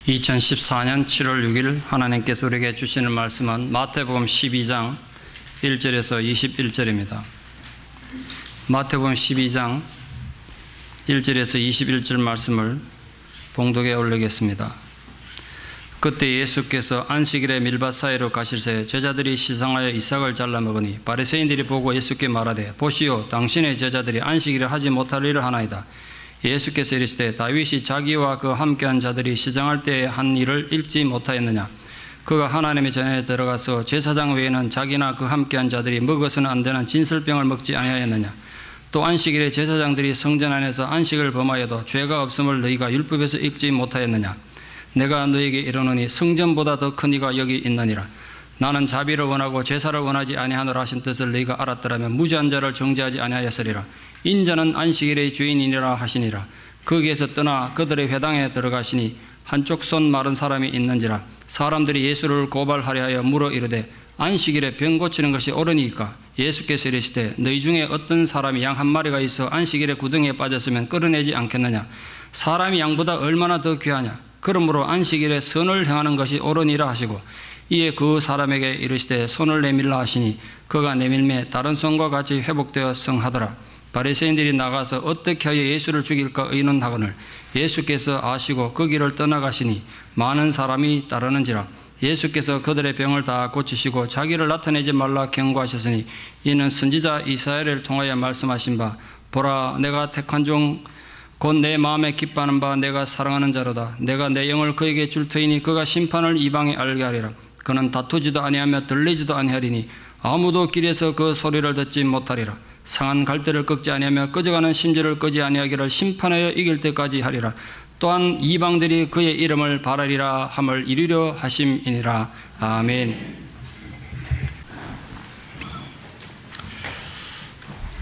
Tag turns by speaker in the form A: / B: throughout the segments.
A: 2014년 7월 6일 하나님께서 우리에게 주시는 말씀은 마태복음 12장 1절에서 21절입니다. 마태복음 12장 1절에서 21절 말씀을 봉독에 올리겠습니다. 그때 예수께서 안식일에 밀밭 사이로 가실새 제자들이 시상하여 이삭을 잘라 먹으니 바리새인들이 보고 예수께 말하되 보시오, 당신의 제자들이 안식일에 하지 못할 일을 하나이다. 예수께서 이르시되 다윗이 자기와 그 함께한 자들이 시장할 때에 한 일을 읽지 못하였느냐? 그가 하나님의 전에 들어가서 제사장 외에는 자기나 그 함께한 자들이 먹어서는 안 되는 진설병을 먹지 아니하였느냐? 또 안식일에 제사장들이 성전 안에서 안식을 범하여도 죄가 없음을 너희가 율법에서 읽지 못하였느냐? 내가 너희에게 이르노니 성전보다 더 큰 이가 여기 있느니라. 나는 자비를 원하고 제사를 원하지 아니하노라 하신 뜻을 너희가 알았더라면 무죄한 자를 정죄하지 아니하였으리라. 인자는 안식일의 주인이니라 하시니라. 거기에서 떠나 그들의 회당에 들어가시니 한쪽 손 마른 사람이 있는지라. 사람들이 예수를 고발하려 하여 물어 이르되 안식일에 병 고치는 것이 옳으니까? 예수께서 이르시되 너희 중에 어떤 사람이 양 한 마리가 있어 안식일에 구덩이에 빠졌으면 끌어내지 않겠느냐? 사람이 양보다 얼마나 더 귀하냐? 그러므로 안식일에 선을 행하는 것이 옳으니라 하시고 이에 그 사람에게 이르시되 손을 내밀라 하시니 그가 내밀매 다른 손과 같이 회복되어 성하더라. 바리새인들이 나가서 어떻게 하여 예수를 죽일까 의논하거늘 예수께서 아시고 그 길을 떠나가시니 많은 사람이 따르는지라. 예수께서 그들의 병을 다 고치시고 자기를 나타내지 말라 경고하셨으니 이는 선지자 이사야를 통하여 말씀하신 바 보라, 내가 택한 종 곧 내 마음에 기뻐하는 바 내가 사랑하는 자로다. 내가 내 영을 그에게 줄 터이니 그가 심판을 이방에 알게 하리라. 그는 다투지도 아니하며 들리지도 아니하리니 아무도 길에서 그 소리를 듣지 못하리라. 상한 갈대를 꺾지 아니하며 꺼져가는 심지를 끄지 아니하기를 심판하여 이길 때까지 하리라. 또한 이방들이 그의 이름을 바라리라 함을 이루려 하심이니라. 아멘.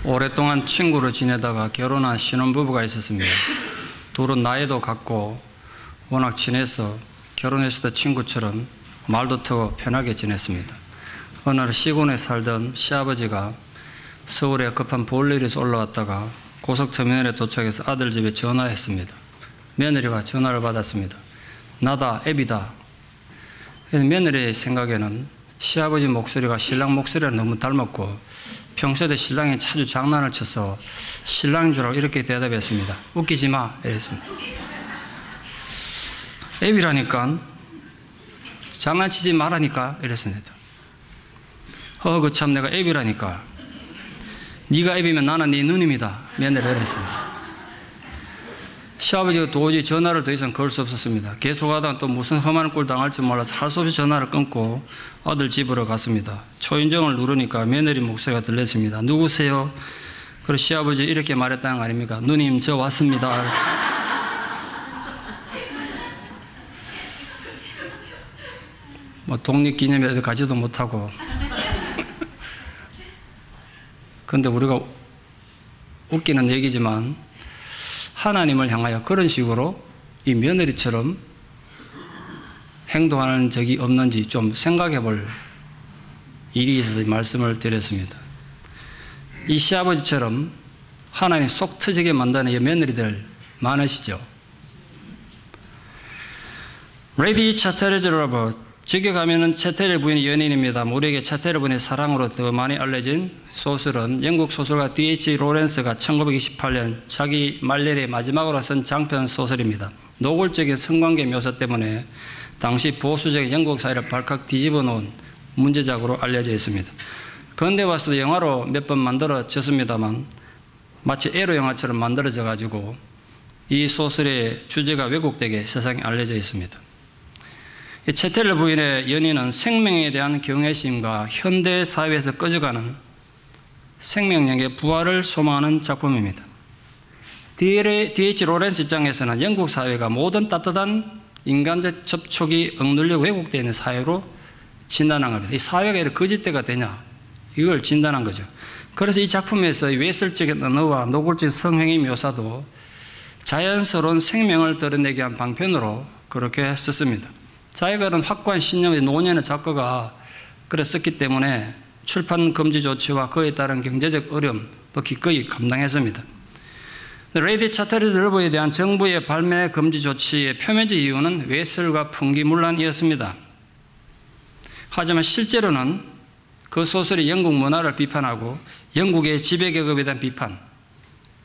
A: 오랫동안 친구로 지내다가 결혼한 신혼부부가 있었습니다. 둘은 나이도 같고 워낙 친해서 결혼했을 때 친구처럼 말도 트고 편하게 지냈습니다. 어느 날 시골에 살던 시아버지가 서울에 급한 볼일이 있어 올라왔다가 고속터미널에 도착해서 아들 집에 전화했습니다. 며느리가 전화를 받았습니다. 나다, 애비다. 그래서 며느리의 생각에는 시아버지 목소리가 신랑 목소리랑 너무 닮았고 평소에 신랑이 자주 장난을 쳐서 신랑인 줄 알고 이렇게 대답했습니다. 웃기지 마 이랬습니다. 애비라니까 장난치지 말라니까 이랬습니다. 그 참 내가 애비라니까. 네가 애비면 나는 네 누님이다. 며느리가 이랬습니다. 시아버지가 도저히 전화를 더 이상 걸 수 없었습니다. 계속하다가 또 무슨 험한 꼴 당할지 몰라서 할 수 없이 전화를 끊고 아들 집으로 갔습니다. 초인종을 누르니까 며느리 목소리가 들렸습니다. 누구세요? 그래서 시아버지 이렇게 말했다는 거 아닙니까? 누님, 저 왔습니다. 뭐 독립기념일에도 가지도 못하고. 근데 우리가 웃기는 얘기지만 하나님을 향하여 그런 식으로 이 며느리처럼 행동하는 적이 없는지 좀 생각해 볼 일이 있어서 말씀을 드렸습니다. 이 시아버지처럼 하나님 속 터지게 만드는 이 며느리들 많으시죠? 레디 차테르즈 러버, 저기 가면은 차테르 부인이 연인입니다. 우리에게 차테르 부인의 사랑으로 더 많이 알려진 소설은 영국 소설가 D.H. 로렌스가 1928년 자기 말년의 마지막으로 쓴 장편 소설입니다. 노골적인 성관계 묘사 때문에 당시 보수적인 영국 사회를 발칵 뒤집어 놓은 문제작으로 알려져 있습니다. 그런데 와서 영화로 몇 번 만들어졌습니다만 마치 에로 영화처럼 만들어져 가지고 이 소설의 주제가 왜곡되게 세상에 알려져 있습니다. 차테르 부인의 연인은 생명에 대한 경외심과 현대 사회에서 꺼져가는 생명력의 부활을 소망하는 작품입니다. D.H. 로렌스 입장에서는 영국 사회가 모든 따뜻한 인간적 접촉이 억눌려 왜곡되어 있는 사회로 진단한 겁니다. 이 사회가 이렇게 거짓대가 되냐? 이걸 진단한 거죠. 그래서 이 작품에서 외설적인 언어와 노골적인 성행위 묘사도 자연스러운 생명을 드러내기 위한 방편으로 그렇게 썼습니다. 자기가 그런 확고한 신념의 노년의 작가가 그래 썼기 때문에 출판 금지 조치와 그에 따른 경제적 어려움도 기꺼이 감당했습니다. 레이디 차터리즈 러버에 대한 정부의 발매 금지 조치의 표면적 이유는 외설과 풍기문란이었습니다. 하지만 실제로는 그 소설이 영국 문화를 비판하고 영국의 지배계급에 대한 비판,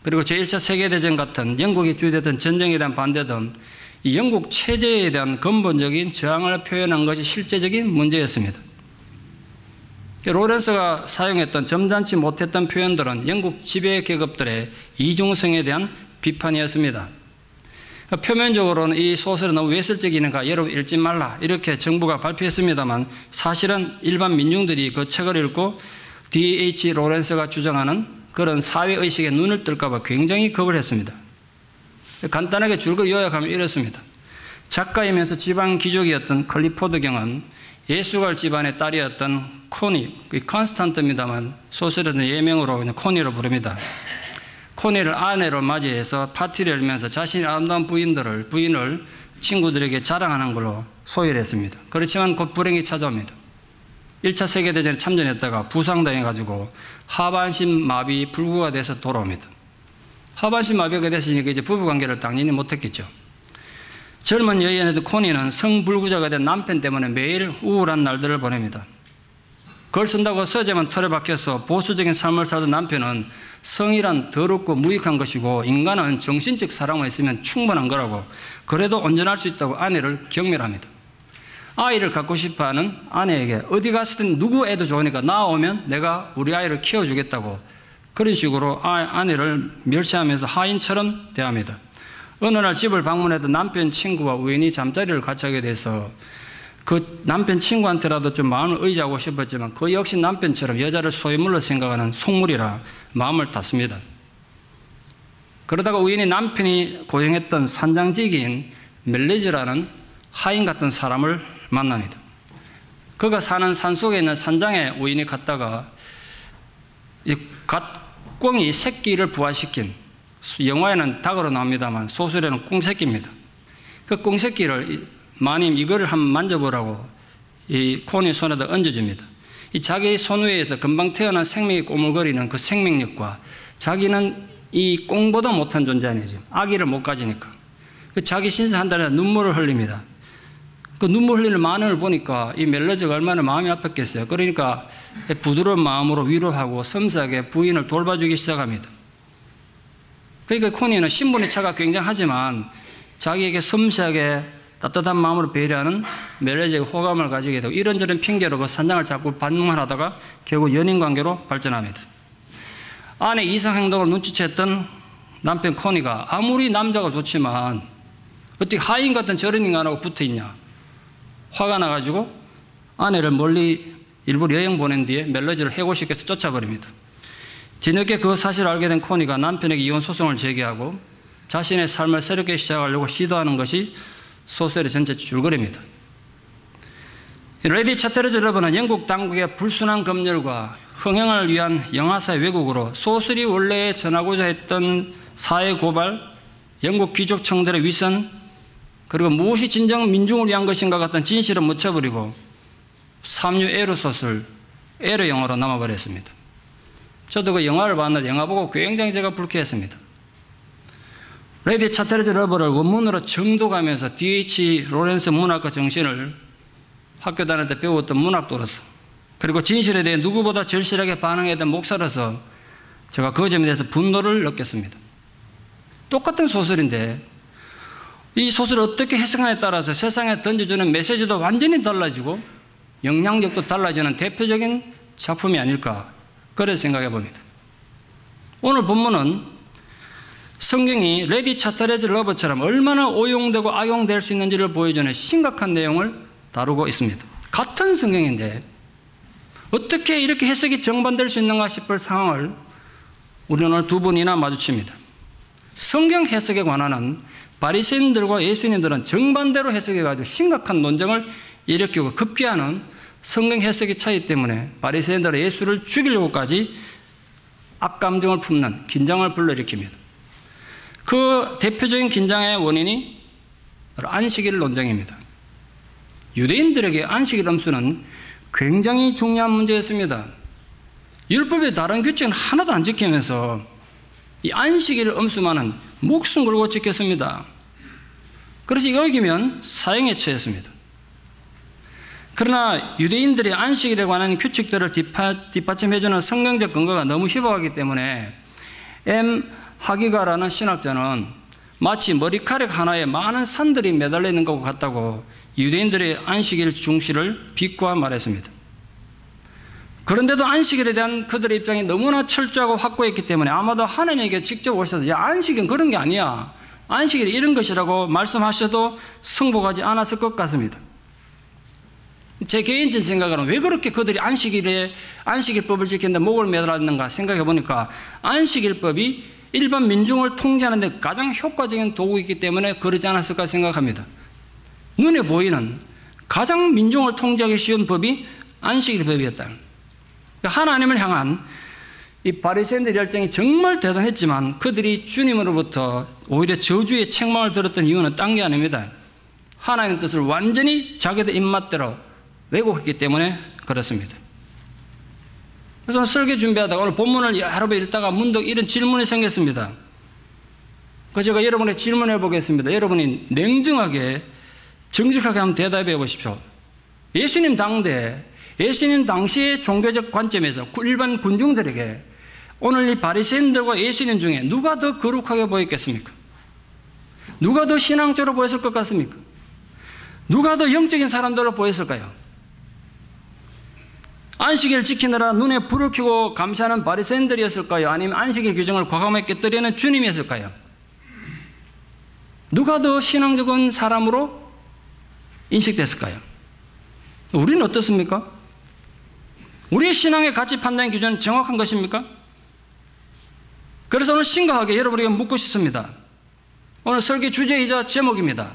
A: 그리고 제1차 세계대전 같은 영국이 주도했던 전쟁에 대한 반대 등 이 영국 체제에 대한 근본적인 저항을 표현한 것이 실제적인 문제였습니다. 로렌스가 사용했던 점잖지 못했던 표현들은 영국 지배계급들의 이중성에 대한 비판이었습니다. 표면적으로는 이 소설은 너무 외설적이니까 여러분 읽지 말라 이렇게 정부가 발표했습니다만 사실은 일반 민중들이 그 책을 읽고 D.H. 로렌스가 주장하는 그런 사회의식에 눈을 뜰까 봐 굉장히 겁을 했습니다. 간단하게 줄거 요약하면 이렇습니다. 작가이면서 지방 귀족이었던 클리포드 경은 예수갈 집안의 딸이었던 코니, 컨스탄트입니다만 소설에는 예명으로 그냥 코니로 부릅니다. 코니를 아내로 맞이해서 파티를 열면서 자신의 아름다운 부인을 친구들에게 자랑하는 걸로 소개했습니다. 그렇지만 곧 불행이 찾아옵니다. 1차 세계대전에 참전했다가 부상당해가지고 하반신 마비 불구가 돼서 돌아옵니다. 하반신 마비가 됐으니까 이제 부부관계를 당연히 못했겠죠. 젊은 여인이었던 코니는 성불구자가 된 남편 때문에 매일 우울한 날들을 보냅니다. 글 쓴다고 서재만 털에 박혀서 보수적인 삶을 살던 남편은 성이란 더럽고 무익한 것이고 인간은 정신적 사랑만 있으면 충분한 거라고, 그래도 온전할 수 있다고 아내를 경멸합니다. 아이를 갖고 싶어하는 아내에게 어디 갔든 누구 애도 좋으니까 나오면 내가 우리 아이를 키워주겠다고 그런 식으로 아내를 멸시하면서 하인처럼 대합니다. 어느 날 집을 방문해도 남편 친구와 우연히 잠자리를 같이 하게 돼서 그 남편 친구한테라도 좀 마음을 의지하고 싶었지만 그 역시 남편처럼 여자를 소유물로 생각하는 속물이라 마음을 닫습니다. 그러다가 우연히 남편이 고용했던 산장직인 멜리즈라는 하인 같은 사람을 만납니다. 그가 사는 산속에 있는 산장에 우연히 갔다가 이 갓꽁이 새끼를 부화시킨, 영화에는 닭으로 나옵니다만 소설에는 꽁새끼입니다. 그 꽁새끼를 마님 이거를 한번 만져보라고 이 코니 손에다 얹어줍니다. 이 자기 손 위에서 금방 태어난 생명이 꼬물거리는 그 생명력과 자기는 이 꽁보다 못한 존재 아니지, 아기를 못 가지니까 그 자기 신세 한 달에 눈물을 흘립니다. 그 눈물 흘리는 마음을 보니까 이 멜러즈가 얼마나 마음이 아팠겠어요. 그러니까 부드러운 마음으로 위로하고 섬세하게 부인을 돌봐주기 시작합니다. 그러니까 코니는 신분의 차가 굉장하지만 자기에게 섬세하게 따뜻한 마음으로 배려하는 멜러즈에게 호감을 가지게 되고 이런저런 핑계로 그 산장을 자꾸 반응만 하다가 결국 연인관계로 발전합니다. 아내 이상행동을 눈치챘던 남편 코니가 아무리 남자가 좋지만 어떻게 하인 같은 저런 인간하고 붙어있냐, 화가 나가지고 아내를 멀리 일부러 여행 보낸 뒤에 멜러즈를 해고시켜서 쫓아버립니다. 뒤늦게 그 사실을 알게 된 코니가 남편에게 이혼 소송을 제기하고 자신의 삶을 새롭게 시작하려고 시도하는 것이 소설의 전체 줄거리입니다. 레이디 차터리즈 러버는 영국 당국의 불순한 검열과 흥행을 위한 영화사의 왜곡으로 소설이 원래 전하고자 했던 사회 고발, 영국 귀족층들의 위선, 그리고 무엇이 진정 민중을 위한 것인가 같은 진실을 묻혀버리고 삼류 에러 소설, 에러 영화로 남아버렸습니다. 저도 그 영화를 봤는데 영화 보고 굉장히 제가 불쾌했습니다. 레이디 차터리즈 러버를 원문으로 정독하면서 D.H. 로렌스 문학과 정신을 학교 다닐 때 배웠던 문학도로서, 그리고 진실에 대해 누구보다 절실하게 반응했던 목사로서 제가 그 점에 대해서 분노를 느꼈습니다. 똑같은 소설인데 이 소설을 어떻게 해석하냐에 따라서 세상에 던져주는 메시지도 완전히 달라지고 영향력도 달라지는 대표적인 작품이 아닐까, 그렇게 생각해 봅니다. 오늘 본문은 성경이 레이디 차터리즈 러버처럼 얼마나 오용되고 악용될 수 있는지를 보여주는 심각한 내용을 다루고 있습니다. 같은 성경인데 어떻게 이렇게 해석이 정반될 수 있는가 싶을 상황을 우리는 오늘 두 분이나 마주칩니다. 성경 해석에 관한 바리새인들과 예수님들은 정반대로 해석해가지고 심각한 논쟁을 일으키고 급기야는 성경 해석의 차이 때문에 바리새인들은 예수를 죽이려고까지 악감정을 품는 긴장을 불러일으킵니다. 그 대표적인 긴장의 원인이 안식일 논쟁입니다. 유대인들에게 안식일 엄수는 굉장히 중요한 문제였습니다. 율법의 다른 규칙은 하나도 안 지키면서 이 안식일을 엄수만은 목숨 걸고 지켰습니다. 그래서 이거 어기면 사형에 처했습니다. 그러나 유대인들의 안식일에 관한 규칙들을 뒷받침해주는 성경적 근거가 너무 희박하기 때문에 M. 하기가라는 신학자는 마치 머리카락 하나에 많은 산들이 매달려 있는 것 같다고 유대인들의 안식일 중시를 비꼬아 말했습니다. 그런데도 안식일에 대한 그들의 입장이 너무나 철저하고 확고했기 때문에 아마도 하나님에게 직접 오셔서 야, 안식일은 그런 게 아니야, 안식일이 이런 것이라고 말씀하셔도 승복하지 않았을 것 같습니다. 제 개인적인 생각으로는 왜 그렇게 그들이 안식일법을 지키는데 목을 매달았는가 생각해 보니까 안식일법이 일반 민중을 통제하는 데 가장 효과적인 도구이기 때문에 그러지 않았을까 생각합니다. 눈에 보이는 가장 민중을 통제하기 쉬운 법이 안식일법이었다. 그러니까 하나님을 향한 이 바리새인들 열정이 정말 대단했지만 그들이 주님으로부터 오히려 저주의 책망을 들었던 이유는 딴 게 아닙니다. 하나님의 뜻을 완전히 자기들 입맛대로 왜곡했기 때문에 그렇습니다. 그래서 오늘 설교 준비하다가 오늘 본문을 여러 번 읽다가 문득 이런 질문이 생겼습니다. 그래서 제가 여러분의 질문해 보겠습니다. 여러분이 냉정하게 정직하게 한번 대답해 보십시오. 예수님 당대, 예수님 당시의 종교적 관점에서 일반 군중들에게 오늘 이 바리새인들과 예수님 중에 누가 더 거룩하게 보였겠습니까? 누가 더 신앙적으로 보였을 것 같습니까? 누가 더 영적인 사람들로 보였을까요? 안식일을 지키느라 눈에 불을 켜고 감시하는 바리새인들이었을까요? 아니면 안식일 규정을 과감하게 깨뜨리는 주님이었을까요? 누가 더 신앙적인 사람으로 인식됐을까요? 우리는 어떻습니까? 우리의 신앙의 가치 판단 기준은 정확한 것입니까? 그래서 오늘 심각하게 여러분에게 묻고 싶습니다. 오늘 설교 주제이자 제목입니다.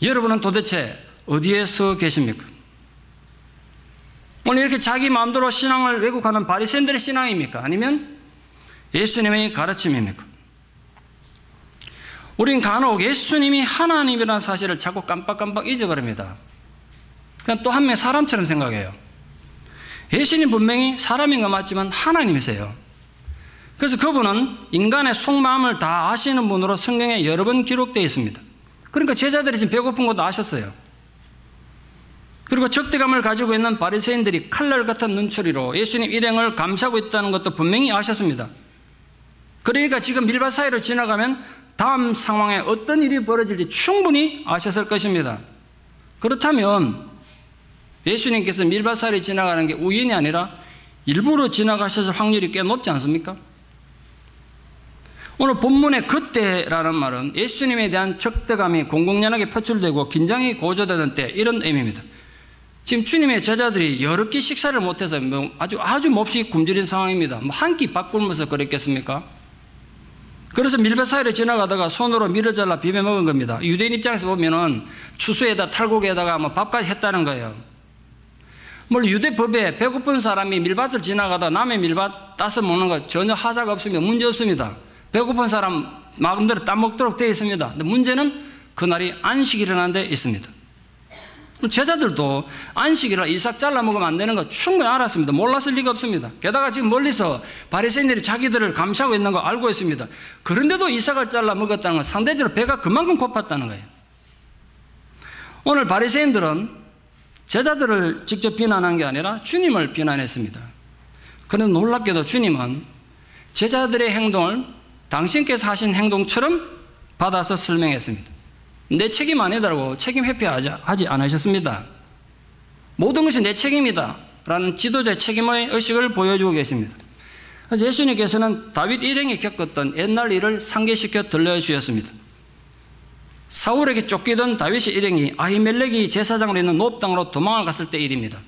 A: 여러분은 도대체 어디에 서 계십니까? 오늘 이렇게 자기 마음대로 신앙을 왜곡하는 바리새인들의 신앙입니까? 아니면 예수님의 가르침입니까? 우린 간혹 예수님이 하나님이라는 사실을 자꾸 깜빡깜빡 잊어버립니다. 그냥 또 한 명 사람처럼 생각해요. 예수님 분명히 사람인 거 맞지만 하나님이세요. 그래서 그분은 인간의 속마음을 다 아시는 분으로 성경에 여러 번 기록되어 있습니다. 그러니까 제자들이 지금 배고픈 것도 아셨어요. 그리고 적대감을 가지고 있는 바리새인들이 칼날 같은 눈초리로 예수님 일행을 감시하고 있다는 것도 분명히 아셨습니다. 그러니까 지금 밀밭 사이로 지나가면 다음 상황에 어떤 일이 벌어질지 충분히 아셨을 것입니다. 그렇다면 예수님께서 밀밭 사이로 지나가는 게 우연이 아니라 일부러 지나가셨을 확률이 꽤 높지 않습니까? 오늘 본문의 그때라는 말은 예수님에 대한 적대감이 공공연하게 표출되고 긴장이 고조되는 때, 이런 의미입니다. 지금 주님의 제자들이 여러 끼 식사를 못해서 아주 몹시 굶주린 상황입니다. 한 끼 밥 굶어서 그랬겠습니까? 그래서 밀밭 사이를 지나가다가 손으로 밀을 잘라 비벼 먹은 겁니다. 유대인 입장에서 보면은 추수에다 탈곡에다가 밥까지 했다는 거예요. 물론 유대법에 배고픈 사람이 밀밭을 지나가다 남의 밀밭 따서 먹는 거 전혀 하자가 없습니다. 문제 없습니다. 배고픈 사람 마음대로 따먹도록 되어 있습니다. 근데 문제는 그날이 안식일이라는 데 있습니다. 제자들도 안식일이라 이삭 잘라 먹으면 안 되는 거 충분히 알았습니다. 몰랐을 리가 없습니다. 게다가 지금 멀리서 바리새인들이 자기들을 감시하고 있는 거 알고 있습니다. 그런데도 이삭을 잘라 먹었다는 건 상대적으로 배가 그만큼 고팠다는 거예요. 오늘 바리새인들은 제자들을 직접 비난한 게 아니라 주님을 비난했습니다. 그런데 놀랍게도 주님은 제자들의 행동을 당신께서 하신 행동처럼 받아서 설명했습니다. 내 책임 아니다라고 책임 회피하지 않으셨습니다. 모든 것이 내 책임이다 라는 지도자의 책임의 의식을 보여주고 계십니다. 그래서 예수님께서는 다윗 일행이 겪었던 옛날 일을 상기시켜 들려주셨습니다. 사울에게 쫓기던 다윗의 일행이 아히멜렉이 제사장으로 있는 노업 땅으로 도망을 갔을 때 일입니다.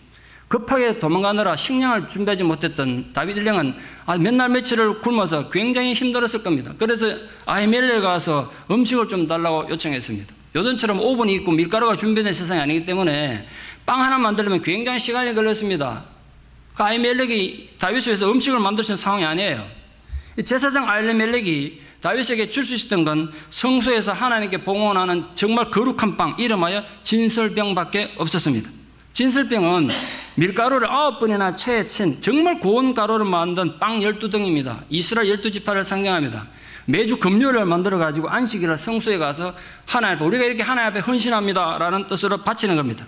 A: 급하게 도망가느라 식량을 준비하지 못했던 다윗 일행은 몇 날 며칠을 굶어서 굉장히 힘들었을 겁니다. 그래서 아히멜렉에 가서 음식을 좀 달라고 요청했습니다. 요즘처럼 오븐이 있고 밀가루가 준비된 세상이 아니기 때문에 빵 하나 만들려면 굉장히 시간이 걸렸습니다. 그 아히멜렉이 다윗을 위해서 음식을 만들 수 있는 상황이 아니에요. 제사장 아히멜렉이 다윗에게 줄 수 있었던 건 성소에서 하나님께 봉헌하는 정말 거룩한 빵, 이름하여 진설병밖에 없었습니다. 진설병은 밀가루를 9번이나 채에 친 정말 고운 가루를 만든 빵 12덩입니다. 이스라엘 12지파를 상징합니다. 매주 금요일을 만들어가지고 안식일날 성소에 가서 하나님 앞에, 우리가 이렇게 하나님 앞에 헌신합니다 라는 뜻으로 바치는 겁니다.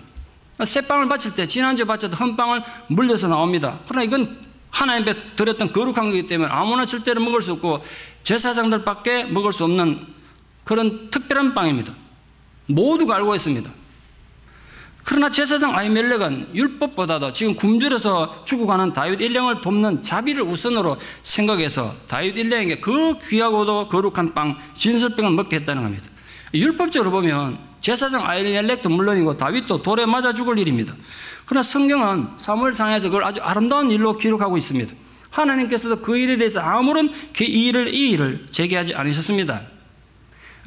A: 새 빵을 바칠 때 지난주에 바쳤던 헌빵을 물려서 나옵니다. 그러나 이건 하나님 앞에 드렸던 거룩한 거기 때문에 아무나 절대로 먹을 수 없고 제사장들밖에 먹을 수 없는 그런 특별한 빵입니다. 모두가 알고 있습니다. 그러나 제사장 아히멜렉은 율법보다도 지금 굶주려서 죽어가는 다윗 일령을 돕는 자비를 우선으로 생각해서 다윗 일령에게 그 귀하고도 거룩한 빵 진설병을 먹게 했다는 겁니다. 율법적으로 보면 제사장 아히멜렉도 물론이고 다윗도 돌에 맞아 죽을 일입니다. 그러나 성경은 사무엘상에서 그걸 아주 아름다운 일로 기록하고 있습니다. 하나님께서도 그 일에 대해서 아무런 이 일을 제기하지 않으셨습니다.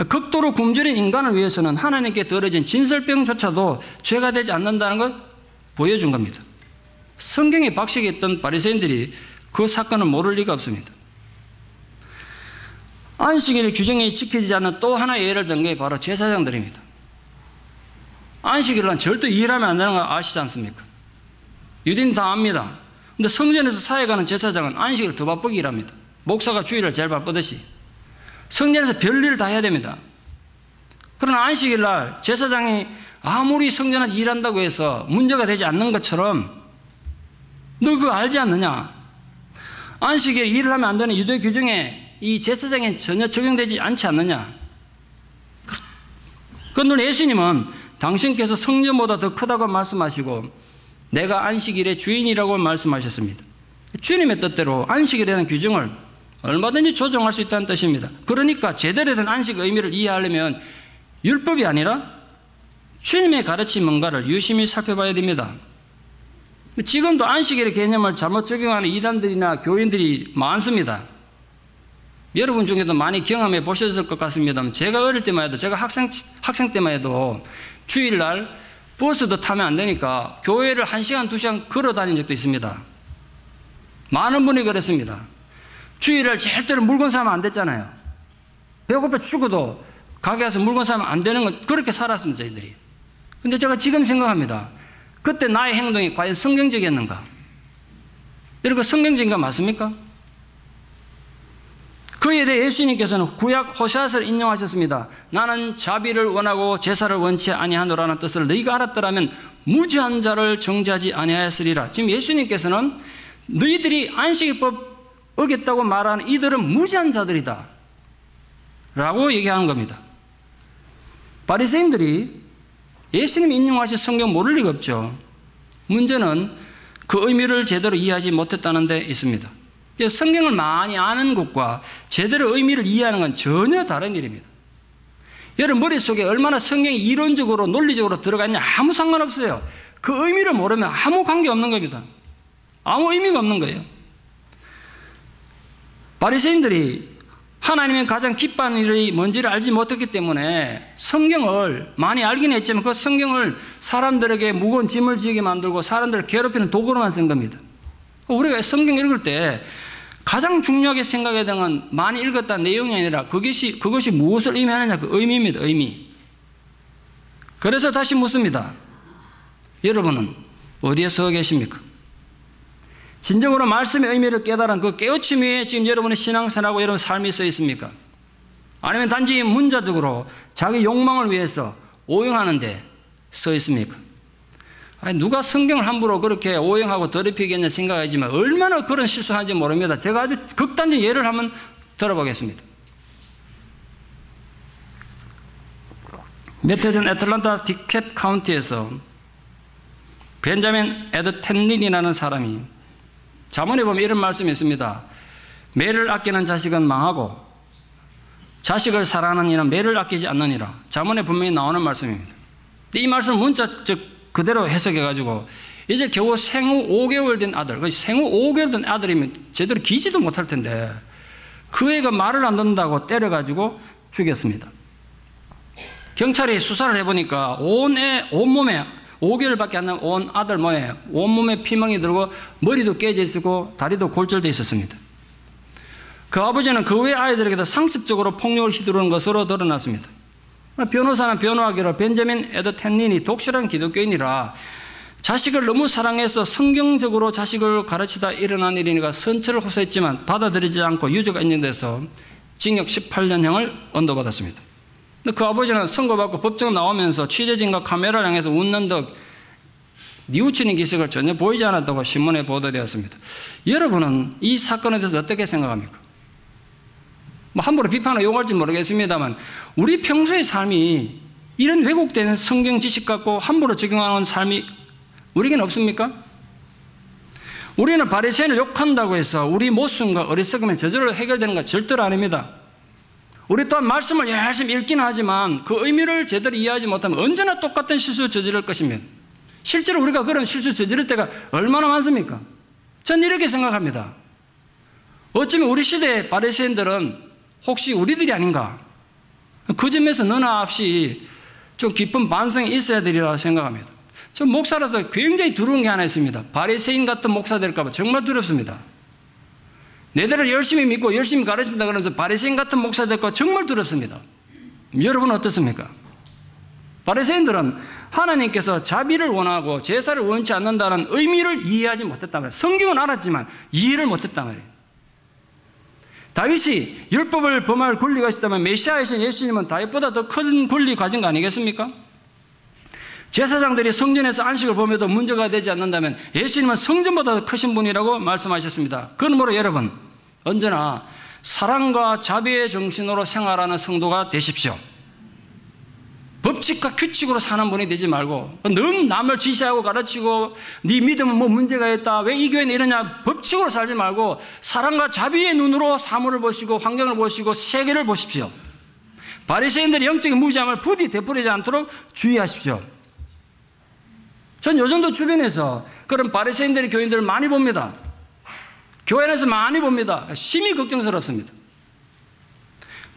A: 극도로 굶주린 인간을 위해서는 하나님께 더러진 진설병조차도 죄가 되지 않는다는 걸 보여준 겁니다. 성경에 박식했던 바리새인들이 그 사건을 모를 리가 없습니다. 안식일의 규정이 지켜지지 않는 또 하나의 예를 든 게 바로 제사장들입니다. 안식일은 절대 일하면 안 되는 거 아시지 않습니까? 유대인 다 압니다. 근데 성전에서 사역하는 제사장은 안식일을 더 바쁘게 일합니다. 목사가 주일을 제일 바쁘듯이. 성전에서 별일을 다 해야 됩니다. 그러나 안식일날 제사장이 아무리 성전에서 일한다고 해서 문제가 되지 않는 것처럼 너 그거 알지 않느냐? 안식일에 일을 하면 안 되는 유대 규정에 이 제사장에 전혀 적용되지 않지 않느냐? 그런데 예수님은 당신께서 성전보다 더 크다고 말씀하시고 내가 안식일의 주인이라고 말씀하셨습니다. 주님의 뜻대로 안식일이라는 규정을 얼마든지 조정할 수 있다는 뜻입니다. 그러니까 제대로 된 안식의 의미를 이해하려면 율법이 아니라 주님의 가르침 뭔가를 유심히 살펴봐야 됩니다. 지금도 안식일의 개념을 잘못 적용하는 이단들이나 교인들이 많습니다. 여러분 중에도 많이 경험해 보셨을 것 같습니다. 제가 어릴 때만 해도, 제가 학생 때만 해도 주일날 버스도 타면 안 되니까 교회를 1시간, 2시간 걸어 다닌 적도 있습니다. 많은 분이 그랬습니다. 주일날 절대로 물건 사면 안 됐잖아요. 배고파 죽어도 가게 가서 물건 사면 안 되는 건 그렇게 살았습니다, 저희들이. 근데 제가 지금 생각합니다. 그때 나의 행동이 과연 성경적이었는가? 여러분, 성경적인 거 맞습니까? 그에 대해 예수님께서는 구약 호세아서를 인용하셨습니다. 나는 자비를 원하고 제사를 원치 아니하노라는 뜻을 너희가 알았더라면 무지한 자를 정죄하지 아니하였으리라. 지금 예수님께서는 너희들이 안식일법 어겼다고 말하는 이들은 무지한 자들이다 라고 얘기하는 겁니다. 바리새인들이 예수님이 인용하신 성경 모를 리가 없죠. 문제는 그 의미를 제대로 이해하지 못했다는 데 있습니다. 성경을 많이 아는 것과 제대로 의미를 이해하는 건 전혀 다른 일입니다. 여러분 머릿속에 얼마나 성경이 이론적으로 논리적으로 들어가 있냐 아무 상관없어요. 그 의미를 모르면 아무 관계 없는 겁니다. 아무 의미가 없는 거예요. 바리새인들이 하나님의 가장 기뻐하는 일이 뭔지를 알지 못했기 때문에 성경을 많이 알긴 했지만 그 성경을 사람들에게 무거운 짐을 지게 만들고 사람들을 괴롭히는 도구로만 쓴 겁니다. 우리가 성경 읽을 때 가장 중요하게 생각해야 되는 건 많이 읽었다는 내용이 아니라 그것이 무엇을 의미하느냐 그 의미입니다. 의미. 그래서 다시 묻습니다. 여러분은 어디에 서 계십니까? 진정으로 말씀의 의미를 깨달은 그 깨우침 위에 지금 여러분의 신앙생활하고 여러분 삶이 서 있습니까? 아니면 단지 문자적으로 자기 욕망을 위해서 오용하는 데 서 있습니까? 아니, 누가 성경을 함부로 그렇게 오용하고 더럽히겠냐 생각하지만 얼마나 그런 실수하는지 모릅니다. 제가 아주 극단적 예를 한번 들어보겠습니다. 몇 해 전 애틀란타 디캡 카운티에서 벤자민 에드 텐린이라는 사람이 자문에 보면 이런 말씀이 있습니다. 매를 아끼는 자식은 망하고 자식을 사랑하는 이는 매를 아끼지 않느니라. 자문에 분명히 나오는 말씀입니다. 이 말씀 문자적 그대로 해석해가지고 이제 겨우 생후 5개월 된 아들, 생후 5개월 된 아들이면 제대로 기지도 못할 텐데 그 애가 말을 안 듣는다고 때려가지고 죽였습니다. 경찰이 수사를 해보니까 온몸에 5개월밖에 안 된 온 아들 온몸에 피멍이 들고 머리도 깨져 있었고 다리도 골절되어 있었습니다. 그 아버지는 그 외 아이들에게도 상습적으로 폭력을 휘두르는 것으로 드러났습니다. 변호사는 변호하기로 벤자민 에드 텐린이 독실한 기독교인이라 자식을 너무 사랑해서 성경적으로 자식을 가르치다 일어난 일이니까 선처를 호소했지만 받아들이지 않고 유죄가 인정돼서 징역 18년형을 언도받았습니다. 근데 그 아버지는 선고받고 법정 나오면서 취재진과 카메라를 향해서 웃는 듯 뉘우치는 기색을 전혀 보이지 않았다고 신문에 보도되었습니다. 여러분은 이 사건에 대해서 어떻게 생각합니까? 뭐 함부로 비판을 요구할지 모르겠습니다만 우리 평소의 삶이 이런 왜곡된 성경 지식 갖고 함부로 적용하는 삶이 우리에게는 없습니까? 우리는 바리새인을 욕한다고 해서 우리 모순과 어리석음의 저절로 해결되는 것 절대로 아닙니다. 우리 또한 말씀을 열심히 읽긴 하지만 그 의미를 제대로 이해하지 못하면 언제나 똑같은 실수를 저지를 것입니다. 실제로 우리가 그런 실수 저지를 때가 얼마나 많습니까? 전 이렇게 생각합니다. 어쩌면 우리 시대의 바리새인들은 혹시 우리들이 아닌가? 그 점에서 너나 없이 좀 깊은 반성이 있어야 되리라 생각합니다. 전 목사라서 굉장히 두려운 게 하나 있습니다. 바리새인 같은 목사 될까 봐 정말 두렵습니다. 내대로 열심히 믿고 열심히 가르친다 그러면서 바리새인 같은 목사 될까 봐 정말 두렵습니다. 여러분은 어떻습니까? 바리새인들은 하나님께서 자비를 원하고 제사를 원치 않는다는 의미를 이해하지 못했단 말이에요. 성경은 알았지만 이해를 못했단 말이에요. 다윗이 율법을 범할 권리가 있었다면 메시아이신 예수님은 다윗보다 더 큰 권리 가진 거 아니겠습니까? 제사장들이 성전에서 안식을 보며도 문제가 되지 않는다면 예수님은 성전보다 더 크신 분이라고 말씀하셨습니다. 그러므로 여러분 언제나 사랑과 자비의 정신으로 생활하는 성도가 되십시오. 법칙과 규칙으로 사는 분이 되지 말고 너무 남을 지시하고 가르치고 네 믿음은 뭐 문제가 있다 왜 이 교회는 이러냐 법칙으로 살지 말고 사랑과 자비의 눈으로 사물을 보시고 환경을 보시고 세계를 보십시오. 바리새인들의 영적인 무지함을 부디 되풀이지 않도록 주의하십시오. 전 요즘도 주변에서 그런 바리새인들의 교인들을 많이 봅니다. 교회 안에서 많이 봅니다. 심히 걱정스럽습니다.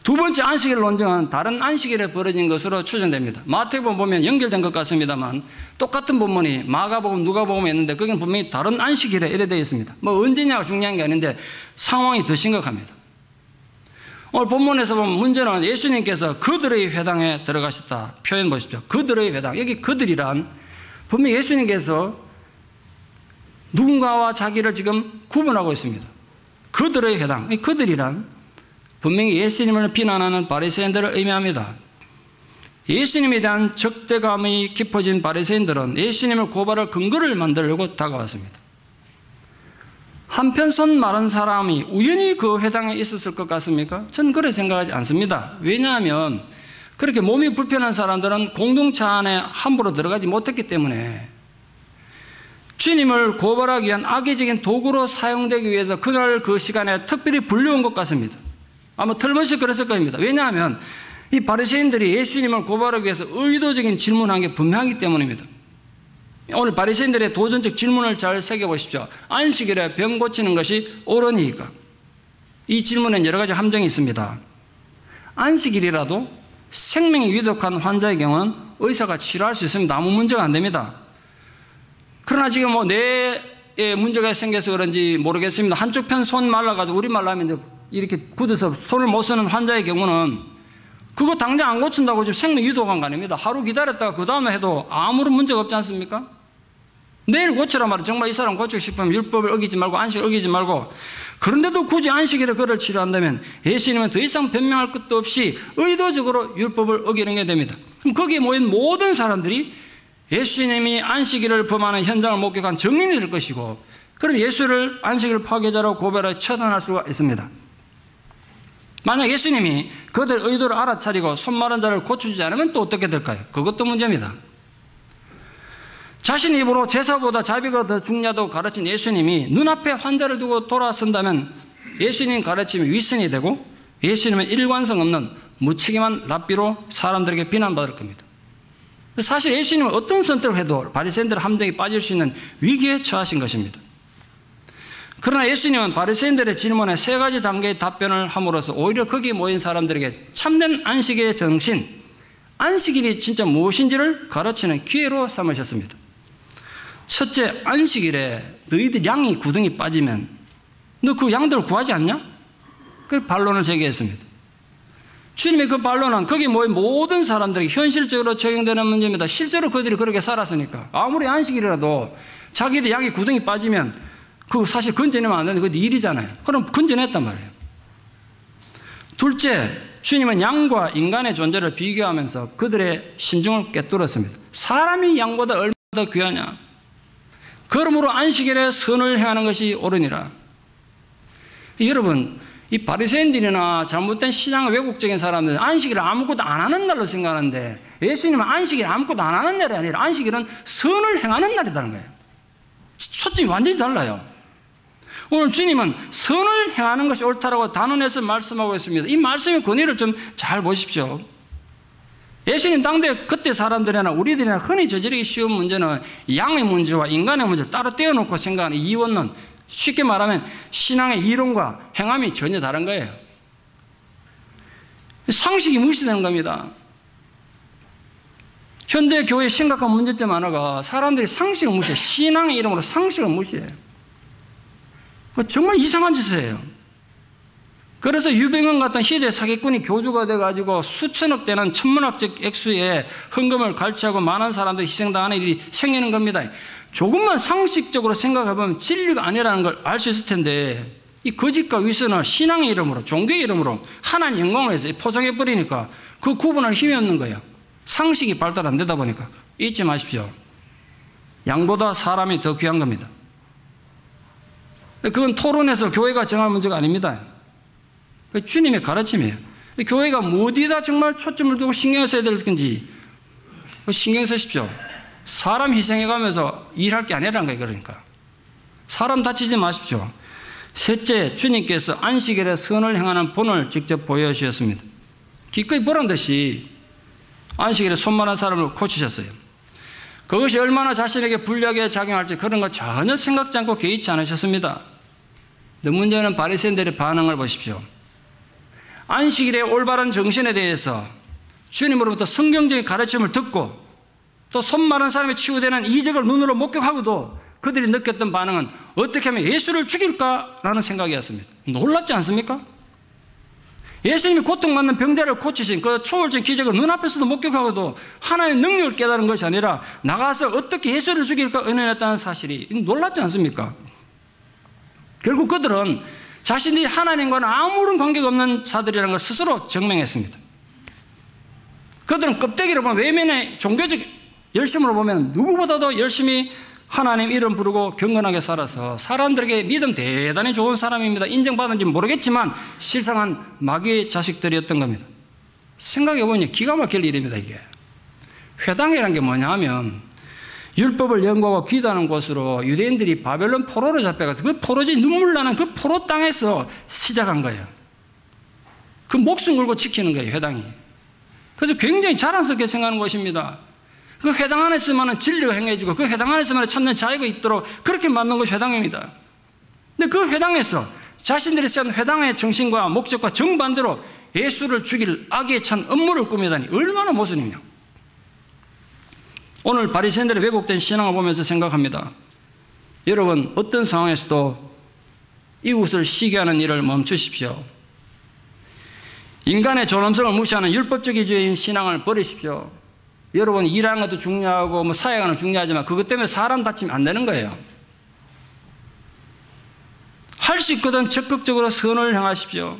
A: 두 번째 안식일을 논쟁은 다른 안식일에 벌어진 것으로 추정됩니다. 마태복음 보면 연결된 것 같습니다만 똑같은 본문이 마가복음, 누가복음에 있는데 거기는 분명히 다른 안식일에 이래 되어 있습니다. 뭐 언제냐가 중요한 게 아닌데 상황이 더 심각합니다. 오늘 본문에서 보면 문제는 예수님께서 그들의 회당에 들어가셨다. 표현 보십시오. 그들의 회당. 여기 그들이란 분명히 예수님께서 누군가와 자기를 지금 구분하고 있습니다. 그들의 회당. 이 그들이란 분명히 예수님을 비난하는 바리새인들을 의미합니다. 예수님에 대한 적대감이 깊어진 바리새인들은 예수님을 고발할 근거를 만들려고 다가왔습니다. 한편 손 마른 사람이 우연히 그 회당에 있었을 것 같습니까? 저는 그렇게 생각하지 않습니다. 왜냐하면 그렇게 몸이 불편한 사람들은 공동체 안에 함부로 들어가지 못했기 때문에 주님을 고발하기 위한 악의적인 도구로 사용되기 위해서 그날 그 시간에 특별히 불려온 것 같습니다. 아마 틀림없이 그랬을 겁니다. 왜냐하면 이 바리새인들이 예수님을 고발하기 위해서 의도적인 질문한 게 분명하기 때문입니다. 오늘 바리새인들의 도전적 질문을 잘 새겨보십시오. 안식일에 병 고치는 것이 옳으니까? 이 질문엔 여러 가지 함정이 있습니다. 안식일이라도 생명이 위독한 환자의 경우는 의사가 치료할 수 있으면 아무 문제가 안 됩니다. 그러나 지금 뭐 뇌에 문제가 생겨서 그런지 모르겠습니다. 한쪽 편 손 말라가지고 우리말로 하면 이제 이렇게 굳어서 손을 못 쓰는 환자의 경우는 그거 당장 안 고친다고 지금 생명 위독한 거 아닙니다. 하루 기다렸다가 그 다음에 해도 아무런 문제가 없지 않습니까? 내일 고치란 말이에요. 정말 이 사람 고치고 싶으면 율법을 어기지 말고 안식을 어기지 말고. 그런데도 굳이 안식일에 그를 치료한다면 예수님은 더 이상 변명할 것도 없이 의도적으로 율법을 어기는 게 됩니다. 그럼 거기에 모인 모든 사람들이 예수님이 안식일을 범하는 현장을 목격한 증인이 될 것이고 그럼 예수를 안식일 파괴자라고 고발해 처단할 수가 있습니다. 만약 예수님이 그들 의도를 알아차리고 손 마른 자를 고쳐주지 않으면 또 어떻게 될까요? 그것도 문제입니다. 자신 입으로 제사보다 자비가 더 중요하다고 가르친 예수님이 눈앞에 환자를 두고 돌아선다면 예수님 가르침이 위선이 되고 예수님은 일관성 없는 무책임한 랍비로 사람들에게 비난받을 겁니다. 사실 예수님은 어떤 선택을 해도 바리새인들의 함정에 빠질 수 있는 위기에 처하신 것입니다. 그러나 예수님은 바리새인들의 질문에 세 가지 단계의 답변을 함으로써 오히려 거기에 모인 사람들에게 참된 안식의 정신, 안식일이 진짜 무엇인지를 가르치는 기회로 삼으셨습니다. 첫째, 안식일에 너희들 양이 구덩이 빠지면 너 그 양들을 구하지 않냐? 그 반론을 제기했습니다. 주님의 그 반론은 거기 모인 모든 사람들에게 현실적으로 적용되는 문제입니다. 실제로 그들이 그렇게 살았으니까. 아무리 안식이라도 자기들 양이 구덩이 빠지면 그거 사실 건져내면 안 되는데 그것도 일이잖아요. 그럼 건져냈단 말이에요. 둘째, 주님은 양과 인간의 존재를 비교하면서 그들의 심중을 꿰뚫었습니다. 사람이 양보다 얼마나 더 귀하냐. 그러므로 안식일에 선을 행하는 것이 옳으니라. 여러분, 이 바리새인들이나 잘못된 신앙 왜곡적인 사람들은 안식일을 아무것도 안 하는 날로 생각하는데 예수님은 안식일 아무것도 안 하는 날이 아니라 안식일은 선을 행하는 날이라는 거예요. 초점이 완전히 달라요. 오늘 주님은 선을 행하는 것이 옳다라고 단언해서 말씀하고 있습니다. 이 말씀의 권위를 좀 잘 보십시오. 예수님 당대 그때 사람들이나 우리들이나 흔히 저지르기 쉬운 문제는 양의 문제와 인간의 문제를 따로 떼어놓고 생각하는 이원론, 쉽게 말하면 신앙의 이론과 행함이 전혀 다른 거예요. 상식이 무시되는 겁니다. 현대 교회의 심각한 문제점 하나가 사람들이 상식을 무시해요. 신앙의 이름으로 상식을 무시해요. 정말 이상한 짓을 해요. 그래서 유병헌 같은 희대 사기꾼이 교주가 돼가지고 수천억 되는 천문학적 액수의 헌금을 갈취하고 많은 사람들이 희생당하는 일이 생기는 겁니다. 조금만 상식적으로 생각해보면 진리가 아니라는 걸 알 수 있을 텐데 이 거짓과 위선을 신앙의 이름으로 종교의 이름으로 하나님 영광을 위해서 포장해버리니까 그 구분할 힘이 없는 거예요. 상식이 발달 안 되다 보니까. 잊지 마십시오. 양보다 사람이 더 귀한 겁니다. 그건 토론에서 교회가 정할 문제가 아닙니다. 주님의 가르침이에요. 교회가 어디다 정말 초점을 두고 신경을 써야 될 건지 신경 쓰십시오. 사람 희생해가면서 일할 게 아니라는 거예요. 그러니까 사람 다치지 마십시오. 셋째, 주님께서 안식일에 선을 행하는 본을 직접 보여주셨습니다. 기꺼이 보란 듯이 안식일에 손만한 사람을 고치셨어요. 그것이 얼마나 자신에게 불리하게 작용할지 그런 거 전혀 생각지 않고 개의치 않으셨습니다. 근데 문제는 바리새인들의 반응을 보십시오. 안식일의 올바른 정신에 대해서 주님으로부터 성경적인 가르침을 듣고 또 손 마른 사람이 치유되는 이적을 눈으로 목격하고도 그들이 느꼈던 반응은 어떻게 하면 예수를 죽일까라는 생각이었습니다. 놀랍지 않습니까? 예수님이 고통받는 병자를 고치신 그 초월적인 기적을 눈앞에서도 목격하고도 하나님의 능력을 깨달은 것이 아니라 나가서 어떻게 예수를 죽일까 의논했다는 사실이 놀랍지 않습니까? 결국 그들은 자신이 하나님과는 아무런 관계가 없는 자들이라는 걸 스스로 증명했습니다. 그들은 껍데기로 보면 외면의 종교적 열심으로 보면 누구보다도 열심히 하나님 이름 부르고 경건하게 살아서 사람들에게 믿음 대단히 좋은 사람입니다. 인정받은지 모르겠지만 실상은 마귀의 자식들이었던 겁니다. 생각해보니 기가 막힐 일입니다. 이게 회당이라는 게 뭐냐 하면 율법을 연구하고 기도하는 곳으로 유대인들이 바벨론 포로로 잡혀가서 그 포로지 눈물 나는 그 포로 땅에서 시작한 거예요. 그 목숨 걸고 지키는 거예요. 회당이. 그래서 굉장히 자랑스럽게 생각하는 것입니다. 그 회당 안에서만은 진리가 행해지고 그 회당 안에서만 참된 자유가 있도록 그렇게 만든 것이 회당입니다. 근데 그 회당에서 자신들이 세운 회당의 정신과 목적과 정반대로 예수를 죽일 악에 찬 음모를 꾸미다니 얼마나 모순이냐. 오늘 바리새인들의 왜곡된 신앙을 보면서 생각합니다. 여러분 어떤 상황에서도 이웃을 시기하는 일을 멈추십시오. 인간의 존엄성을 무시하는 율법주의적인 신앙을 버리십시오. 여러분 일하는 것도 중요하고 뭐 사회가는 중요하지만 그것 때문에 사람 다치면 안 되는 거예요. 할 수 있거든 적극적으로 선을 행하십시오.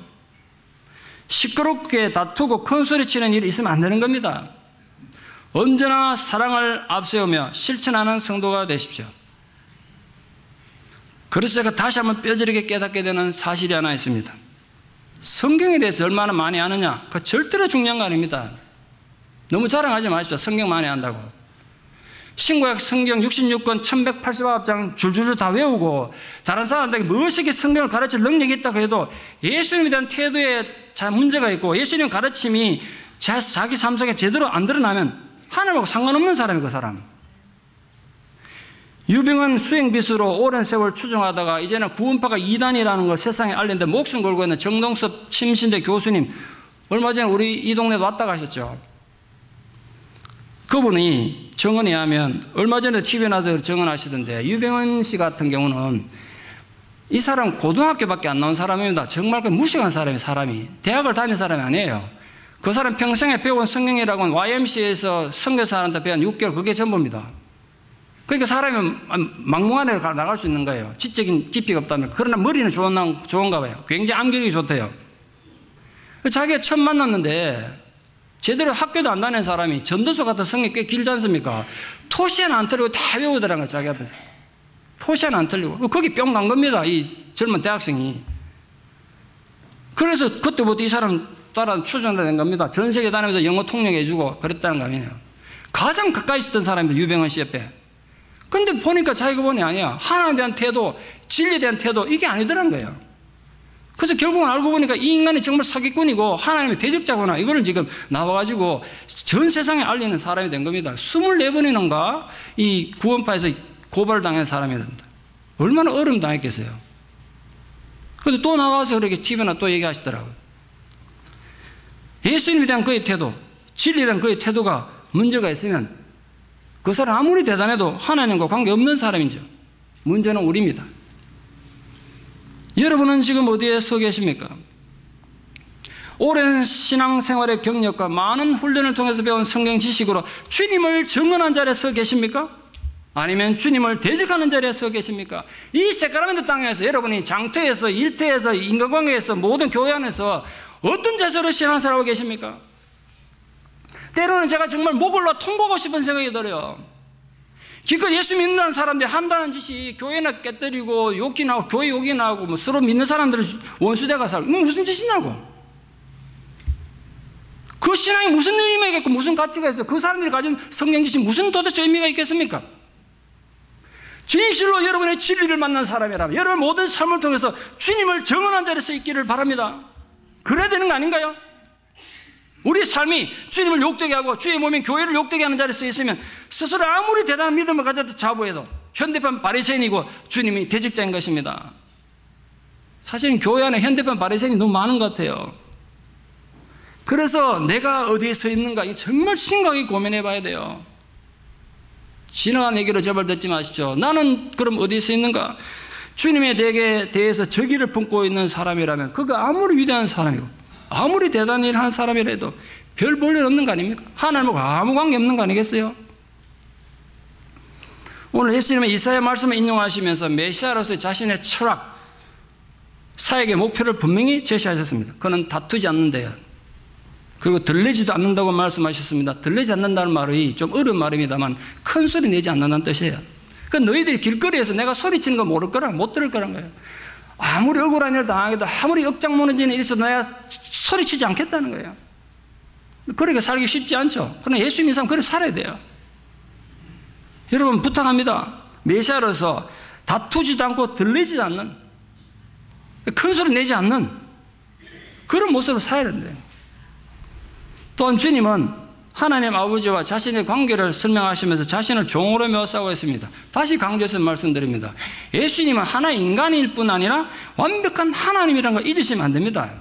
A: 시끄럽게 다투고 큰 소리치는 일이 있으면 안 되는 겁니다. 언제나 사랑을 앞세우며 실천하는 성도가 되십시오. 그래서 제가 다시 한번 뼈저리게 깨닫게 되는 사실이 하나 있습니다. 성경에 대해서 얼마나 많이 아느냐, 그거 절대로 중요한 거 아닙니다. 너무 자랑하지 마십시오. 성경 많이 안다고. 신구약 성경 66권 1189장 줄줄줄 다 외우고 다른 사람들에게 멋있게 성경을 가르칠 능력이 있다고 해도 예수님에 대한 태도에 문제가 있고 예수님 가르침이 자기 삶 속에 제대로 안 드러나면 하나님하고 상관없는 사람이 그 사람. 유병헌 수행비수로 오랜 세월 추종하다가 이제는 구원파가 이단이라는 걸 세상에 알리는데 목숨 걸고 있는 정동섭 침신대 교수님, 얼마 전에 우리 이 동네에 왔다 가셨죠. 그분이 정언에 하면 얼마 전에 TV에 나와서 정언하시던데 유병헌 씨 같은 경우는 이 사람 고등학교밖에 안 나온 사람입니다. 정말 그 무식한 사람이 대학을 다닌 사람이 아니에요. 그 사람 평생에 배운 성경이라고는 YMCA에서 선교사한테 배운 6개월, 그게 전부입니다. 그러니까 사람이 막무가내 나갈 수 있는 거예요. 지적인 깊이가 없다면. 그러나 머리는 좋은가 봐요. 굉장히 암기력이 좋대요. 자기가 처음 만났는데 제대로 학교도 안 다니는 사람이 전도서 같은 성경이 꽤 길지 않습니까? 토시 하나 안 틀리고 다 외우더라는 거예요, 자기 앞에서. 토시 하나 안 틀리고. 거기 뿅 간 겁니다, 이 젊은 대학생이. 그래서 그때부터 이 사람 따라 추천된 겁니다. 전 세계 다니면서 영어 통역해주고 그랬다는 거 아니에요. 가장 가까이 있었던 사람입니다, 유병헌 씨 옆에. 근데 보니까 자기가 보니 아니야. 하나님에 대한 태도, 진리에 대한 태도, 이게 아니더란 거예요. 그래서 결국은 알고 보니까 이 인간이 정말 사기꾼이고 하나님의 대적자구나. 이거를 지금 나와가지고 전 세상에 알리는 사람이 된 겁니다. 24번이는가 이 구원파에서 고발을 당한 사람이랍니다. 얼마나 어려움 당했겠어요. 그런데 또 나와서 그렇게 TV나 또 얘기하시더라고요. 예수님에 대한 그의 태도, 진리에 대한 그의 태도가 문제가 있으면 그 사람 아무리 대단해도 하나님과 관계없는 사람이죠. 문제는 우리입니다. 여러분은 지금 어디에 서 계십니까? 오랜 신앙생활의 경력과 많은 훈련을 통해서 배운 성경 지식으로 주님을 증언한 자리에 서 계십니까? 아니면 주님을 대적하는 자리에 서 계십니까? 이 새까라멘트 땅에서 여러분이 장터에서 일터에서 인간관계에서 모든 교회 안에서 어떤 자세로 신앙생활하고 계십니까? 때로는 제가 정말 목을 놓아 통보하고 싶은 생각이 들어요. 기껏 예수 믿는다는 사람들이 한다는 짓이 교회나 깨뜨리고 욕이 나고 교회 욕이 나고 뭐 서로 믿는 사람들을 원수대가 살고 무슨 짓이냐고. 그 신앙이 무슨 의미가 있고 무슨 가치가 있어? 그 사람들이 가진 성경 지식이 무슨 도대체 의미가 있겠습니까? 진실로 여러분의 진리를 만난 사람이라면 여러분 모든 삶을 통해서 주님을 증언한 자리에서 있기를 바랍니다. 그래야 되는 거 아닌가요? 우리 삶이 주님을 욕되게 하고 주의 몸인 교회를 욕되게 하는 자리에 서 있으면 스스로 아무리 대단한 믿음을 가졌다 자부해도 현대판 바리새인이고 주님이 대적자인 것입니다. 사실은 교회 안에 현대판 바리새인이 너무 많은 것 같아요. 그래서 내가 어디에 서 있는가 정말 심각하게 고민해 봐야 돼요. 지나간 얘기를 제발 듣지 마십시오. 나는 그럼 어디에 서 있는가? 주님에 대해서 적의를 품고 있는 사람이라면 그가 아무리 위대한 사람이고 아무리 대단한 일을 하는 사람이라도 별 볼 일 없는 거 아닙니까? 하나님과 아무 관계 없는 거 아니겠어요? 오늘 예수님의 이사야 말씀을 인용하시면서 메시아로서의 자신의 철학, 사역의 목표를 분명히 제시하셨습니다. 그는 다투지 않는데요. 그리고 들리지도 않는다고 말씀하셨습니다. 들리지 않는다는 말이 좀 어려운 말입니다만 큰 소리 내지 않는다는 뜻이에요. 그러니까 너희들이 길거리에서 내가 소리치는 거 모를 거라 못 들을 거란 거예요. 아무리 억울한 일을 당하게도 아무리 억장 무너지는 일이 있어도 내가 소리치지 않겠다는 거예요. 그렇게 살기 쉽지 않죠. 그러나 예수 믿는 사람은 그렇게 살아야 돼요. 여러분 부탁합니다. 메시아로서 다투지도 않고 들리지도 않는 큰 소리 내지 않는 그런 모습으로 살아야 된대요. 또한 주님은 하나님 아버지와 자신의 관계를 설명하시면서 자신을 종으로 묘사하고 있습니다. 다시 강조해서 말씀드립니다. 예수님은 하나의 인간일 뿐 아니라 완벽한 하나님이라는 걸 잊으시면 안 됩니다.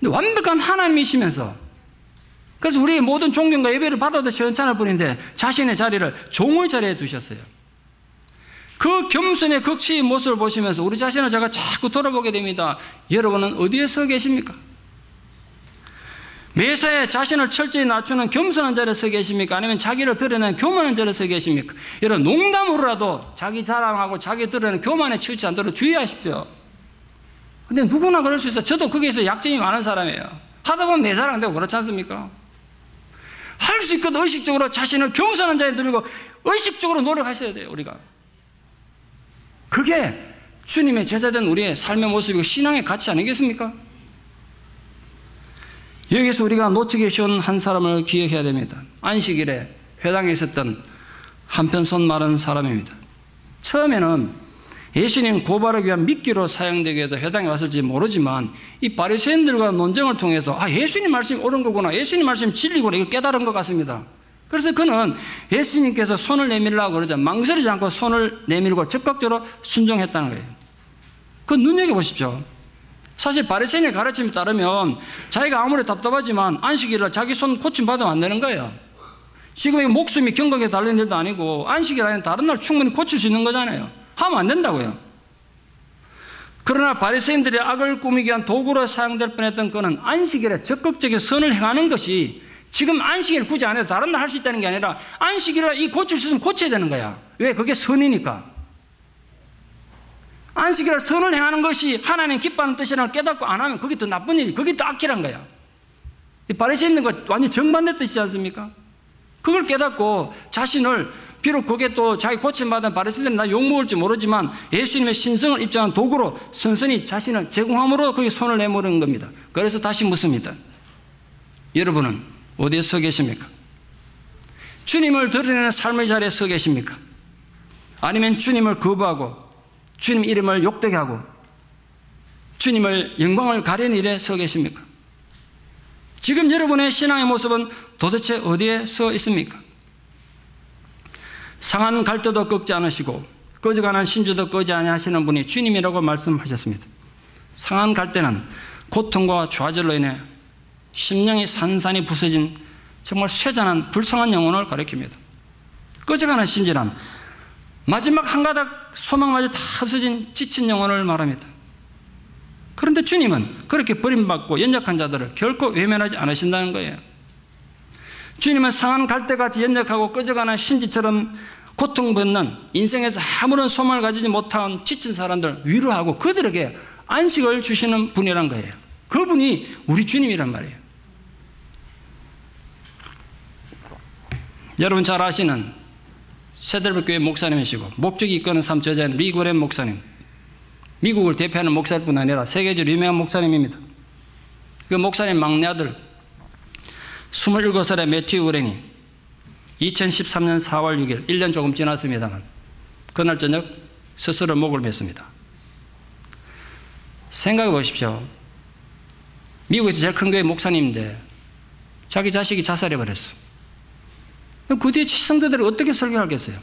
A: 근데 완벽한 하나님이시면서 그래서 우리의 모든 존경과 예배를 받아도 시원찮을 뿐인데 자신의 자리를 종의 자리에 두셨어요. 그 겸손의 극치의 모습을 보시면서 우리 자신을 제가 자꾸 돌아보게 됩니다. 여러분은 어디에 서 계십니까? 매사에 자신을 철저히 낮추는 겸손한 자리에 서 계십니까? 아니면 자기를 드러내는 교만한 자리에 서 계십니까? 여러분 농담으로라도 자기 자랑하고 자기 드러내는 교만에 치우치 않도록 주의하십시오. 근데 누구나 그럴 수 있어요. 저도 거기에서 약점이 많은 사람이에요. 하다 보면 내 자랑되고 그렇지 않습니까? 할 수 있거든 의식적으로 자신을 겸손한 자리에 두고 의식적으로 노력하셔야 돼요. 우리가 그게 주님의 제자된 우리의 삶의 모습이고 신앙의 가치 아니겠습니까? 여기서 우리가 놓치기 쉬운 한 사람을 기억해야 됩니다. 안식일에 회당에 있었던 한편 손 마른 사람입니다. 처음에는 예수님 고발하기 위한 미끼로 사용되기 위해서 회당에 왔을지 모르지만 이 바리새인들과 논쟁을 통해서 예수님 말씀이 옳은 거구나, 예수님 말씀이 진리구나 이걸 깨달은 것 같습니다. 그래서 그는 예수님께서 손을 내밀라고 그러자 망설이지 않고 손을 내밀고 적극적으로 순종했다는 거예요. 그 눈여겨보십시오. 사실 바리새인의 가르침에 따르면 자기가 아무리 답답하지만 안식일날 자기 손 고침받으면 안 되는 거예요. 지금 목숨이 경건에 달린 일도 아니고 안식일 아니면 다른 날 충분히 고칠 수 있는 거잖아요. 하면 안 된다고요. 그러나 바리새인들의 악을 꾸미기 위한 도구로 사용될 뻔했던 그는 안식일에 적극적인 선을 행하는 것이 지금 안식일 굳이 안 해도 다른 날 할 수 있다는 게 아니라 안식일에 이 고칠 수 있으면 고쳐야 되는 거야. 왜? 그게 선이니까. 안식일에 선을 행하는 것이 하나님 기뻐하는 뜻이라는 걸 깨닫고 안 하면 그게 더 나쁜 일이, 그게 더 악이란 거야. 이 바리새인들과 완전히 정반대 뜻이지 않습니까? 그걸 깨닫고 자신을, 비록 그게 또 자기 고침받은 바리새인들은 나 욕먹을지 모르지만 예수님의 신성을 입증하는 도구로 선선히 자신을 제공함으로 거기에 손을 내모는 겁니다. 그래서 다시 묻습니다. 여러분은 어디에 서 계십니까? 주님을 드러내는 삶의 자리에 서 계십니까? 아니면 주님을 거부하고 주님 이름을 욕되게 하고 주님을 영광을 가리는 일에 서 계십니까? 지금 여러분의 신앙의 모습은 도대체 어디에 서 있습니까? 상한 갈대도 꺾지 않으시고 꺼져가는 신주도 끄지 아니하시는 분이 주님이라고 말씀하셨습니다. 상한 갈대는 고통과 좌절로 인해 심령이 산산이 부서진 정말 쇠잔한 불쌍한 영혼을 가리킵니다. 꺼져가는 심지란 마지막 한 가닥 소망마저 다 없어진 지친 영혼을 말합니다. 그런데 주님은 그렇게 버림받고 연약한 자들을 결코 외면하지 않으신다는 거예요. 주님은 상한 갈대같이 연약하고 꺼져가는 신지처럼 고통받는 인생에서 아무런 소망을 가지지 못한 지친 사람들을 위로하고 그들에게 안식을 주시는 분이란 거예요. 그분이 우리 주님이란 말이에요. 여러분 잘 아시는 세델베교회 목사님이시고 목적이 이끄는 삶 저자인 리그렌 목사님, 미국을 대표하는 목사일 뿐 아니라 세계적으로 유명한 목사님입니다. 그 목사님 막내 아들 27살의 매튜 그렌이 2013년 4월 6일 1년 조금 지났습니다만 그날 저녁 스스로 목을 맸습니다. 생각해 보십시오. 미국에서 제일 큰 교회 목사님인데 자기 자식이 자살해버렸어. 그 뒤에 성도들이 어떻게 설교하겠어요?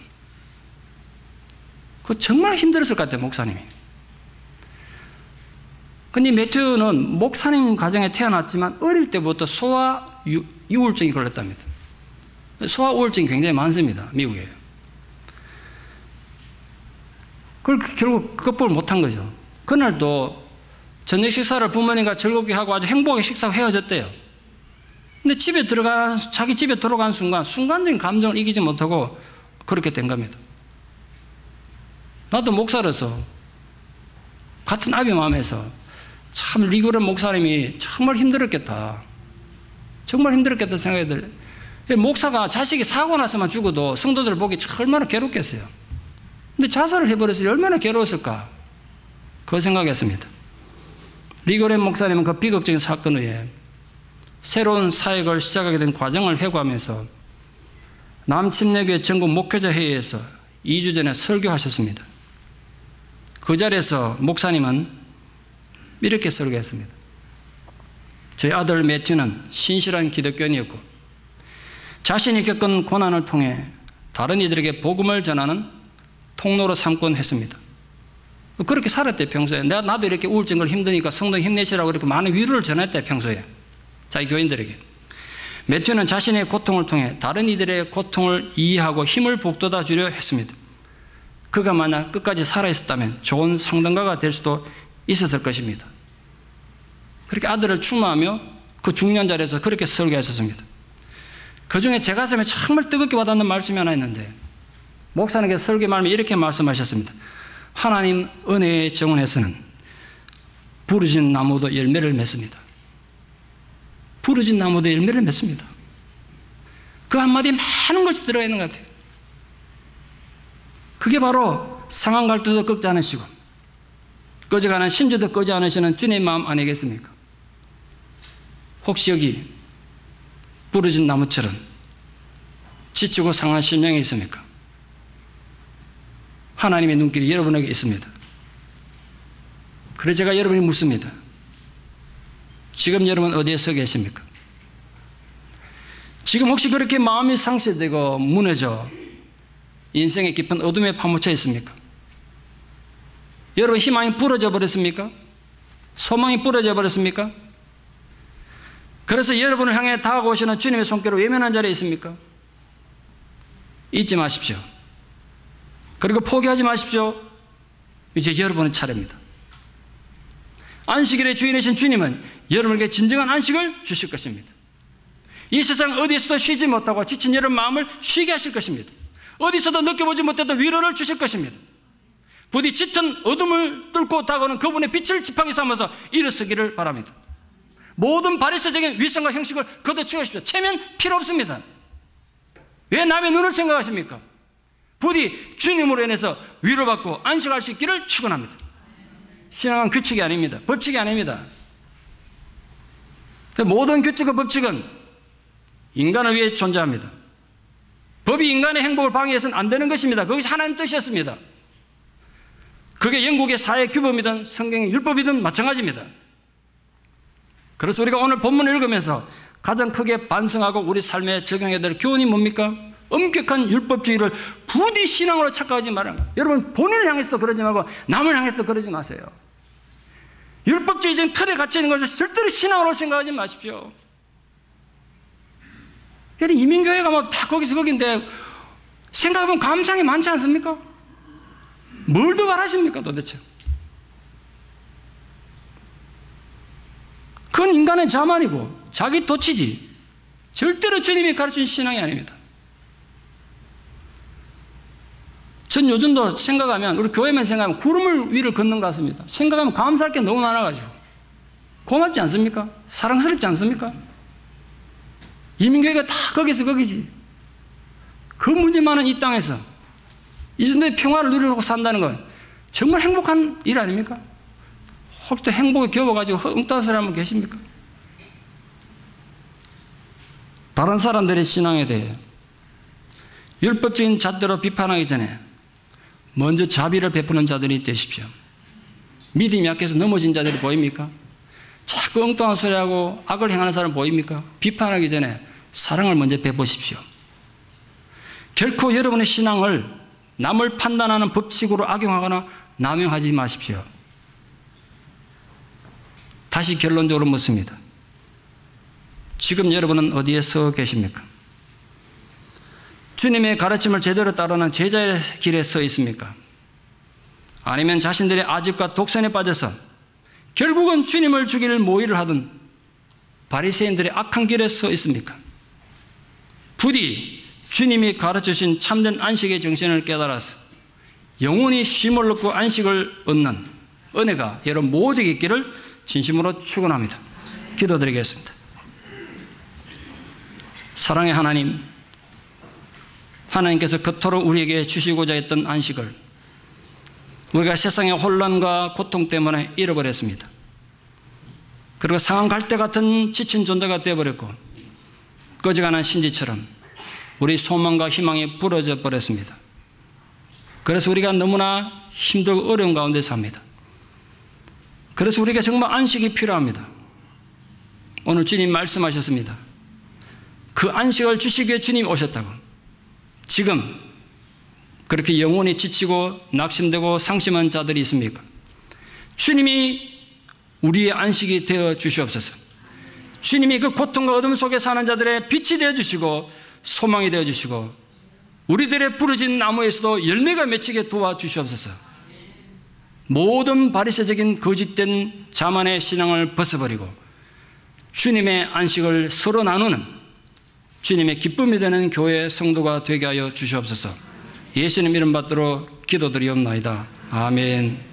A: 그거 정말 힘들었을 것 같아요, 목사님이. 근데 매튜는 목사님 가정에 태어났지만 어릴 때부터 소아 우울증이 걸렸답니다. 소아 우울증이 굉장히 많습니다, 미국에. 그걸 결국 극복을 못한 거죠. 그날도 저녁 식사를 부모님과 즐겁게 하고 아주 행복하게 식사하고 헤어졌대요. 근데 자기 집에 들어간 순간적인 감정을 이기지 못하고 그렇게 된 겁니다. 나도 목사로서 같은 아비 마음에서 참 리그렌 목사님이 정말 힘들었겠다. 정말 힘들었겠다 생각이 들어요. 목사가 자식이 사고 나서만 죽어도 성도들을 보기 얼마나 괴롭겠어요. 근데 자살을 해버렸으니 얼마나 괴로웠을까. 그걸 생각했습니다. 리그렌 목사님은 그 비극적인 사건 후에 새로운 사역을 시작하게 된 과정을 회고하면서 남침례교회 전국 목회자 회의에서 2주 전에 설교하셨습니다. 그 자리에서 목사님은 이렇게 설교했습니다. 저희 아들 매튜는 신실한 기독교인이었고 자신이 겪은 고난을 통해 다른 이들에게 복음을 전하는 통로로 삼곤 했습니다. 그렇게 살았대요, 평소에. 나도 이렇게 우울증 걸 힘드니까 성도 힘내시라고 이렇게 많은 위로를 전했대요, 평소에. 자기 교인들에게. 매튜는 자신의 고통을 통해 다른 이들의 고통을 이해하고 힘을 북돋아 주려 했습니다. 그가 만약 끝까지 살아있었다면 좋은 상담가가 될 수도 있었을 것입니다. 그렇게 아들을 추모하며 그 중년 자리에서 그렇게 설교하셨습니다. 그 중에 제 가슴에 정말 뜨겁게 와닿는 말씀이 하나 있는데 목사님께서 설교 말씀에 이렇게 말씀하셨습니다. 하나님 은혜의 정원에서는 부르짖는 나무도 열매를 맺습니다. 부르짖는 나무도 열매를 맺습니다. 그 한마디에 많은 것이 들어가 있는 것 같아요. 그게 바로 상한 갈대도 꺾지 않으시고 꺼져가는 신주도 끄지 않으시는 주님의 마음 아니겠습니까? 혹시 여기 부르짖는 나무처럼 지치고 상한 심령이 있습니까? 하나님의 눈길이 여러분에게 있습니다. 그래서 제가 여러분이 묻습니다. 지금 여러분 어디에 서 계십니까? 지금 혹시 그렇게 마음이 상실되고 무너져 인생의 깊은 어둠에 파묻혀 있습니까? 여러분 희망이 부러져 버렸습니까? 소망이 부러져 버렸습니까? 그래서 여러분을 향해 다가오시는 주님의 손길을 외면한 자리에 있습니까? 잊지 마십시오. 그리고 포기하지 마십시오. 이제 여러분의 차례입니다. 안식일의 주인이신 주님은 여러분에게 진정한 안식을 주실 것입니다. 이 세상 어디에서도 쉬지 못하고 지친 여러분 마음을 쉬게 하실 것입니다. 어디서도 느껴보지 못했던 위로를 주실 것입니다. 부디 짙은 어둠을 뚫고 다가오는 그분의 빛을 지팡이 삼아서 일어서기를 바랍니다. 모든 바리새적인 위선과 형식을 걷어치우십시오. 체면 필요 없습니다. 왜 남의 눈을 생각하십니까? 부디 주님으로 인해서 위로받고 안식할 수 있기를 축원합니다. 신앙은 규칙이 아닙니다. 법칙이 아닙니다. 모든 규칙과 법칙은 인간을 위해 존재합니다. 법이 인간의 행복을 방해해서는 안 되는 것입니다. 그것이 하나님 뜻이었습니다. 그게 영국의 사회 규범이든 성경의 율법이든 마찬가지입니다. 그래서 우리가 오늘 본문을 읽으면서 가장 크게 반성하고 우리 삶에 적용해야 될 교훈이 뭡니까? 엄격한 율법주의를 부디 신앙으로 착각하지 말아요. 여러분 본인을 향해서도 그러지 말고 남을 향해서도 그러지 마세요. 율법주의적인 틀에 갇혀 있는 것을 절대로 신앙으로 생각하지 마십시오. 이민교회가 막 다 거기서 거긴데 생각해보면 감상이 많지 않습니까? 뭘 더 바라십니까 도대체? 그건 인간의 자만이고 자기 도취지 절대로 주님이 가르친 신앙이 아닙니다. 전 요즘도 생각하면 우리 교회만 생각하면 구름을 위를 걷는 것 같습니다. 생각하면 감사할 게 너무 많아가지고 고맙지 않습니까? 사랑스럽지 않습니까? 이민교회가 다 거기서 거기지. 그 문제 많은 이 땅에서 이 정도의 평화를 누리고 산다는 건 정말 행복한 일 아닙니까? 혹시 또 행복에 겨워가지고 엉뚱한 소리 하면 계십니까? 다른 사람들의 신앙에 대해 율법적인 잣대로 비판하기 전에 먼저 자비를 베푸는 자들이 되십시오. 믿음이 약해서 넘어진 자들이 보입니까? 자꾸 엉뚱한 소리하고 악을 행하는 사람 보입니까? 비판하기 전에 사랑을 먼저 베푸십시오. 결코 여러분의 신앙을 남을 판단하는 법칙으로 악용하거나 남용하지 마십시오. 다시 결론적으로 묻습니다. 지금 여러분은 어디에 서 계십니까? 주님의 가르침을 제대로 따르는 제자의 길에 서 있습니까? 아니면 자신들의 아집과 독선에 빠져서 결국은 주님을 죽일 모의를 하던 바리새인들의 악한 길에 서 있습니까? 부디 주님이 가르쳐주신 참된 안식의 정신을 깨달아서 영원히 쉼을 얻고 안식을 얻는 은혜가 여러분 모두에게 있기를 진심으로 축원합니다. 기도드리겠습니다. 사랑의 하나님, 하나님께서 그토록 우리에게 주시고자 했던 안식을 우리가 세상의 혼란과 고통 때문에 잃어버렸습니다. 그리고 상한 갈대 같은 지친 존재가 되어버렸고 꺼져가는 신지처럼 우리 소망과 희망이 부러져 버렸습니다. 그래서 우리가 너무나 힘들고 어려운 가운데 삽니다. 그래서 우리가 정말 안식이 필요합니다. 오늘 주님 말씀하셨습니다. 그 안식을 주시기 위해 주님이 오셨다고. 지금 그렇게 영혼이 지치고 낙심되고 상심한 자들이 있습니까? 주님이 우리의 안식이 되어 주시옵소서. 주님이 그 고통과 어둠 속에 사는 자들의 빛이 되어 주시고 소망이 되어 주시고 우리들의 부러진 나무에서도 열매가 맺히게 도와주시옵소서. 모든 바리새적인 거짓된 자만의 신앙을 벗어버리고 주님의 안식을 서로 나누는 주님의 기쁨이 되는 교회 성도가 되게 하여 주시옵소서. 예수님 이름 받들어 기도드리옵나이다. 아멘.